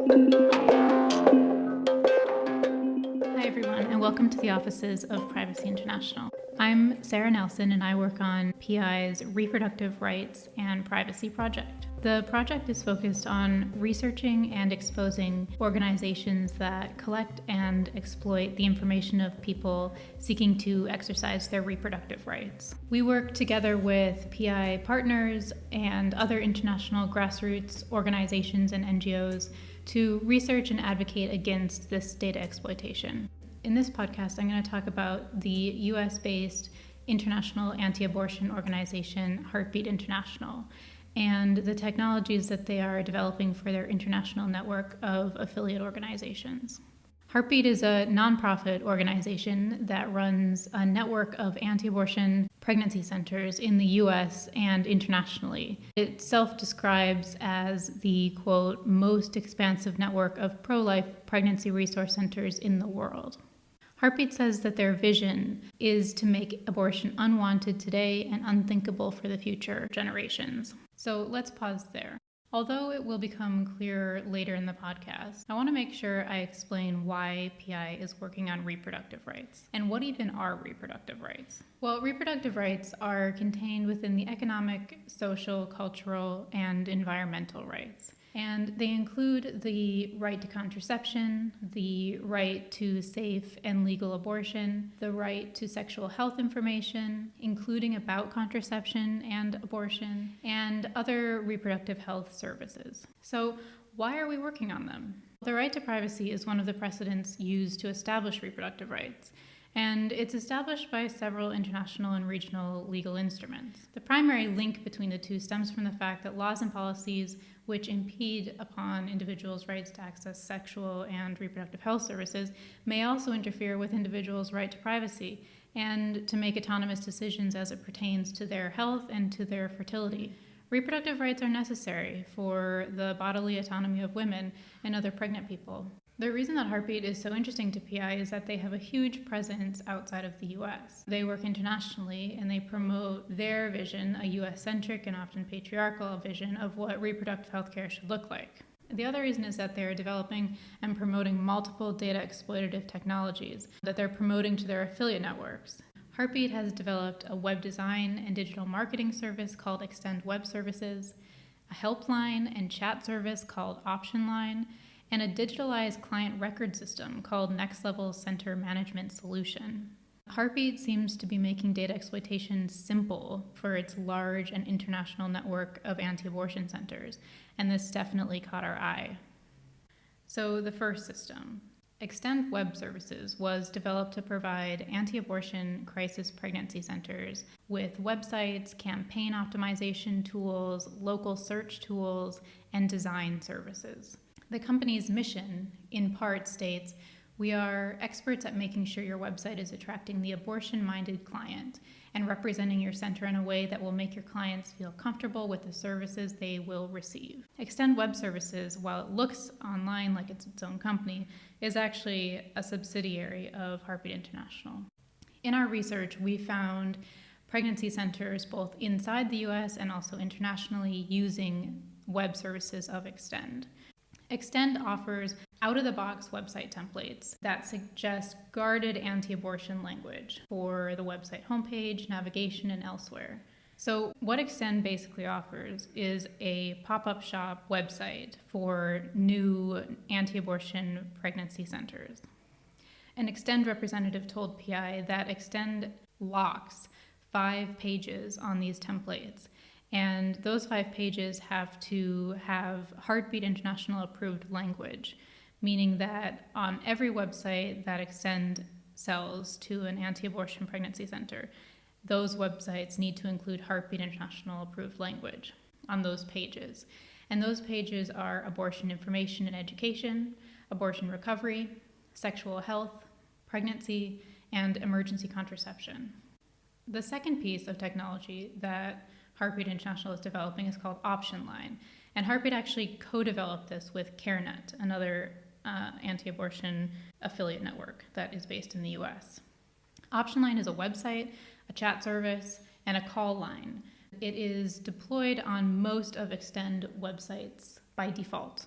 Hi everyone, and welcome to the offices of Privacy International. I'm Sarah Nelson, and I work on PI's Reproductive Rights and Privacy Project. The project is focused on researching and exposing organizations that collect and exploit the information of people seeking to exercise their reproductive rights. We work together with PI partners and other international grassroots organizations and NGOs to research and advocate against this data exploitation. In this podcast, I'm going to talk about the US-based international anti-abortion organization, Heartbeat International, and the technologies that they are developing for their international network of affiliate organizations. Heartbeat is a nonprofit organization that runs a network of anti-abortion pregnancy centers in the US and internationally. It self-describes as the, quote, most expansive network of pro-life pregnancy resource centers in the world. Heartbeat says that their vision is to make abortion unwanted today and unthinkable for the future generations. So let's pause there. Although it will become clearer later in the podcast, I want to make sure I explain why PI is working on reproductive rights. And what even are reproductive rights? Well, reproductive rights are contained within the economic, social, cultural, and environmental rights. And they include the right to contraception, the right to safe and legal abortion, the right to sexual health information, including about contraception and abortion, and other reproductive health services. So why are we working on them? The right to privacy is one of the precedents used to establish reproductive rights, and it's established by several international and regional legal instruments. The primary link between the two stems from the fact that laws and policies which impede upon individuals' rights to access sexual and reproductive health services may also interfere with individuals' right to privacy and to make autonomous decisions as it pertains to their health and to their fertility. Reproductive rights are necessary for the bodily autonomy of women and other pregnant people. The reason that Heartbeat is so interesting to PI is that they have a huge presence outside of the US. They work internationally and they promote their vision, a US-centric and often patriarchal vision of what reproductive health care should look like. The other reason is that they're developing and promoting multiple data exploitative technologies that they're promoting to their affiliate networks. Heartbeat has developed a web design and digital marketing service called Extend Web Services, a helpline and chat service called Option Line, and a digitalized client record system called Next Level Center Management Solution. Heartbeat seems to be making data exploitation simple for its large and international network of anti-abortion centers, and this definitely caught our eye. So the first system, Extend Web Services, was developed to provide anti-abortion crisis pregnancy centers with websites, campaign optimization tools, local search tools, and design services. The company's mission, in part, states, "We are experts at making sure your website is attracting the abortion-minded client and representing your center in a way that will make your clients feel comfortable with the services they will receive." Extend Web Services, while it looks online like it's its own company, is actually a subsidiary of Heartbeat International. In our research, we found pregnancy centers both inside the US and also internationally using web services of Extend. Extend offers out-of-the-box website templates that suggest guarded anti-abortion language for the website homepage, navigation, and elsewhere. So what Extend basically offers is a pop-up shop website for new anti-abortion pregnancy centers. An Extend representative told PI that Extend locks 5 pages on these templates, and those 5 pages have to have Heartbeat International approved language, meaning that on every website that Extend sells to an anti-abortion pregnancy center, those websites need to include Heartbeat International approved language on those pages. And those pages are abortion information and education, abortion recovery, sexual health, pregnancy, and emergency contraception. The second piece of technology that Heartbeat International is developing is called Option Line. And Heartbeat actually co-developed this with CareNet, another anti-abortion affiliate network that is based in the US. Option Line is a website, a chat service, and a call line. It is deployed on most of Extend websites by default.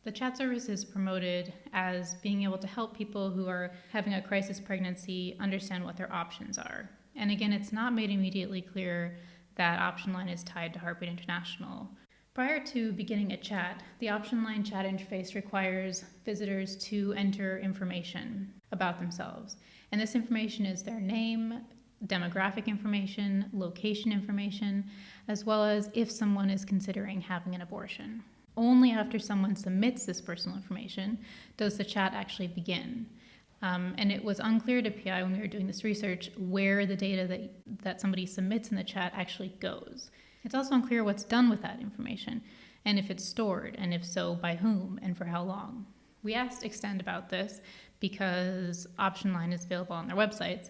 The chat service is promoted as being able to help people who are having a crisis pregnancy understand what their options are. And again, it's not made immediately clear that option line is tied to Heartbeat International. Prior to beginning a chat, the option line chat interface requires visitors to enter information about themselves. And this information is their name, demographic information, location information, as well as if someone is considering having an abortion. Only after someone submits this personal information does the chat actually begin. And it was unclear to PI when we were doing this research where the data that somebody submits in the chat actually goes. It's also unclear what's done with that information, and if it's stored, and if so, by whom, and for how long. We asked Extend about this because Option Line is available on their websites,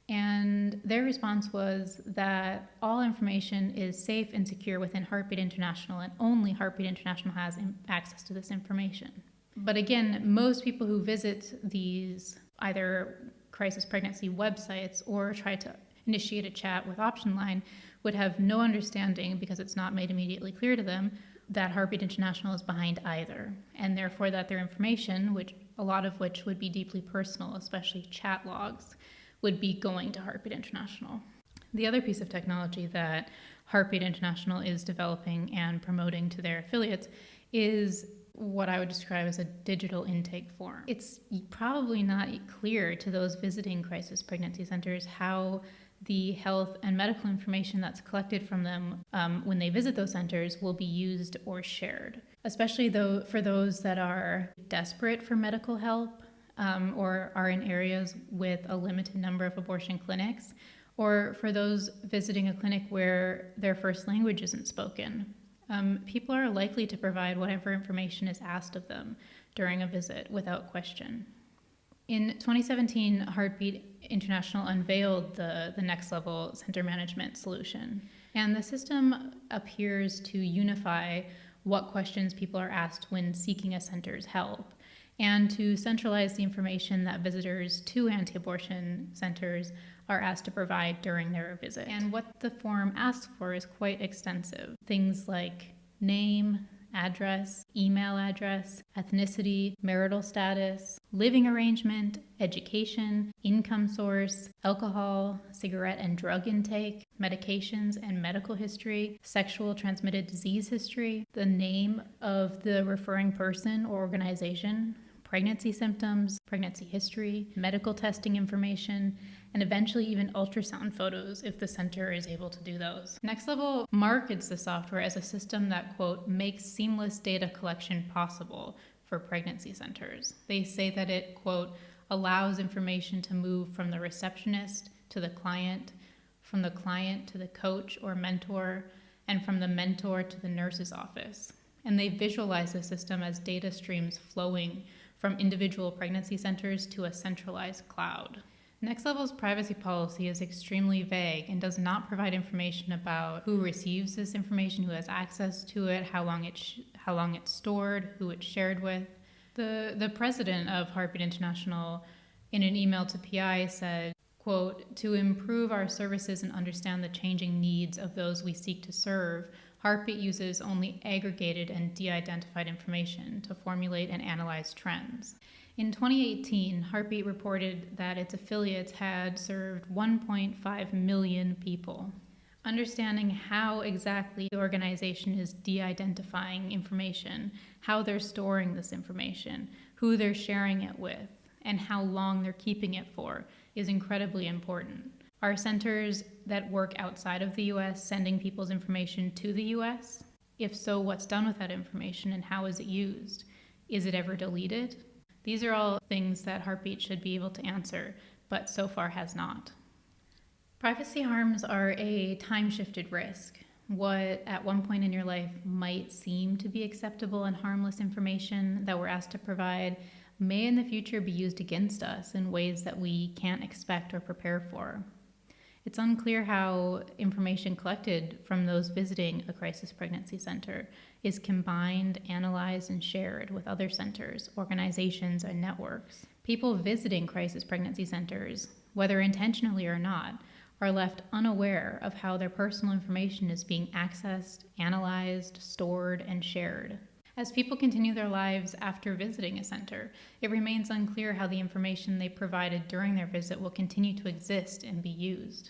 and their response was that all information is safe and secure within Heartbeat International, and only Heartbeat International has access to this information. But again, most people who visit these either crisis pregnancy websites or try to initiate a chat with Option Line would have no understanding, because it's not made immediately clear to them, that Heartbeat International is behind either, and therefore that their information, which a lot of which would be deeply personal, especially chat logs, would be going to Heartbeat International. The other piece of technology that Heartbeat International is developing and promoting to their affiliates is what I would describe as a digital intake form. It's probably not clear to those visiting crisis pregnancy centers how the health and medical information that's collected from them when they visit those centers will be used or shared, especially though for those that are desperate for medical help or are in areas with a limited number of abortion clinics, or for those visiting a clinic where their first language isn't spoken. People are likely to provide whatever information is asked of them during a visit without question. In 2017, Heartbeat International unveiled the Next Level Center Management solution, and the system appears to unify what questions people are asked when seeking a center's help, and to centralize the information that visitors to anti-abortion centers are asked to provide during their visit. And what the form asks for is quite extensive. Things like name, address, email address, ethnicity, marital status, living arrangement, education, income source, alcohol, cigarette and drug intake, medications and medical history, sexual transmitted disease history, the name of the referring person or organization, pregnancy symptoms, pregnancy history, medical testing information, and eventually even ultrasound photos if the center is able to do those. Next Level markets the software as a system that, quote, makes seamless data collection possible for pregnancy centers. They say that it, quote, allows information to move from the receptionist to the client, from the client to the coach or mentor, and from the mentor to the nurse's office. And they visualize the system as data streams flowing from individual pregnancy centers to a centralized cloud. Next Level's privacy policy is extremely vague and does not provide information about who receives this information, who has access to it, how long it's stored, who it's shared with. The president of Heartbeat International, in an email to PI, said, quote, to improve our services and understand the changing needs of those we seek to serve, Heartbeat uses only aggregated and de-identified information to formulate and analyze trends. In 2018, Heartbeat reported that its affiliates had served 1.5 million people. Understanding how exactly the organization is de-identifying information, how they're storing this information, who they're sharing it with, and how long they're keeping it for is incredibly important. Are centers that work outside of the U.S. sending people's information to the U.S.? If so, what's done with that information and how is it used? Is it ever deleted? These are all things that Heartbeat should be able to answer, but so far has not. Privacy harms are a time-shifted risk. What at one point in your life might seem to be acceptable and harmless information that we're asked to provide may in the future be used against us in ways that we can't expect or prepare for. It's unclear how information collected from those visiting a crisis pregnancy center is combined, analyzed, and shared with other centers, organizations, and networks. People visiting crisis pregnancy centers, whether intentionally or not, are left unaware of how their personal information is being accessed, analyzed, stored, and shared. As people continue their lives after visiting a center, it remains unclear how the information they provided during their visit will continue to exist and be used.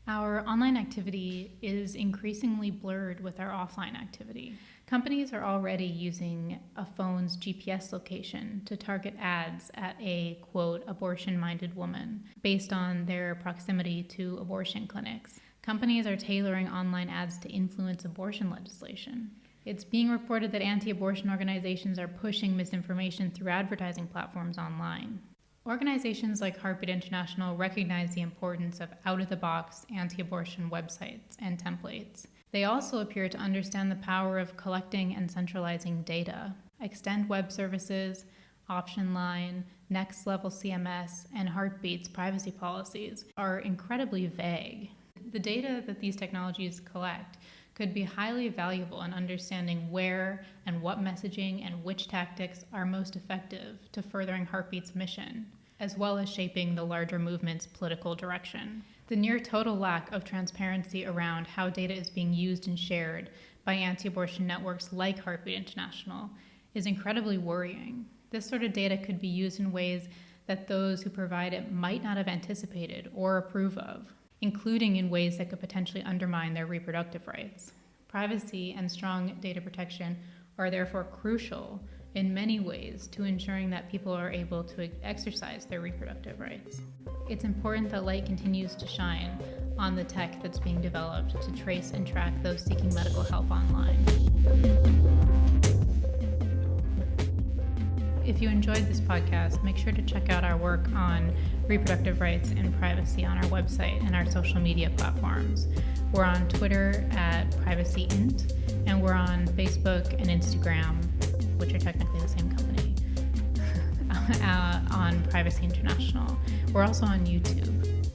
Our online activity is increasingly blurred with our offline activity. Companies are already using a phone's GPS location to target ads at a, quote, abortion-minded woman based on their proximity to abortion clinics. Companies are tailoring online ads to influence abortion legislation. It's being reported that anti-abortion organizations are pushing misinformation through advertising platforms online. Organizations like Heartbeat International recognize the importance of out-of-the-box anti-abortion websites and templates. They also appear to understand the power of collecting and centralizing data. Extend Web Services, Option Line, Next Level CMS, and Heartbeat's privacy policies are incredibly vague. The data that these technologies collect could be highly valuable in understanding where and what messaging and which tactics are most effective to furthering Heartbeat's mission, as well as shaping the larger movement's political direction. The near total lack of transparency around how data is being used and shared by anti-abortion networks like Heartbeat International is incredibly worrying. This sort of data could be used in ways that those who provide it might not have anticipated or approve of, including in ways that could potentially undermine their reproductive rights. Privacy and strong data protection are therefore crucial in many ways to ensuring that people are able to exercise their reproductive rights. It's important that light continues to shine on the tech that's being developed to trace and track those seeking medical help online. If you enjoyed this podcast, make sure to check out our work on reproductive rights and privacy on our website and our social media platforms. We're on Twitter at PrivacyInt, and we're on Facebook and Instagram, which are technically the same company, on Privacy International. We're also on YouTube.